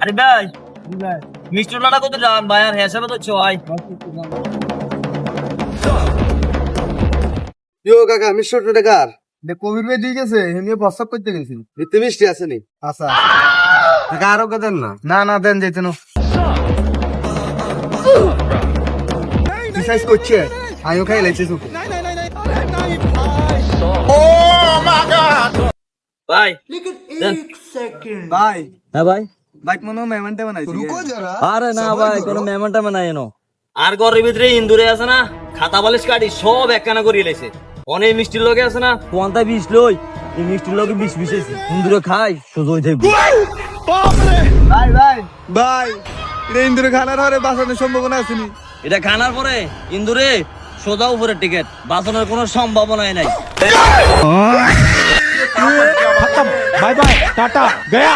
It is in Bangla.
আরে ভাই মিষ্টি লাটা কত দাম ভাই আর হিসাবে তো ছয়। ইয়ো কাকা মিষ্টি টাকার কবির ভাই দিয়ে গেছে এমনি প্রস্তাব করতে গেছি। এতে মিষ্টি আছে নি? আচ্ছা কাকা আরো দেন না। না না দেন যাইতে নো কি সাইজ করছে আমিও খাই লাইছি সুপে ভাই দেন। ভাই হ্যাঁ ভাই বাইক মনে মেহমানটা বানাইছি আরে না ভাই কোনো মেহমানটা বানাই এনো আর ঘরের ভিতরে ইন্দুরে আছে না খাতা বালিশ কাটি সব একখানা করিয়ে লাইছে অনেক মিষ্টির লগে আছে না কোনটা বিষ লই এই মিষ্টির লগে বিষ বিশেছি ইন্দুরে খাই সোজই থাকবো। ভাই ভাই ভাই এটা ইন্দুরে খানার হরে বাঁচানোর সম্ভাবনা আছে নি? এটা খানার পরে ইন্দুরে সোজা উপরে টিকেট বাঁচানোর কোনো সম্ভাবনাই নাই। बाय बाय टाटा गया।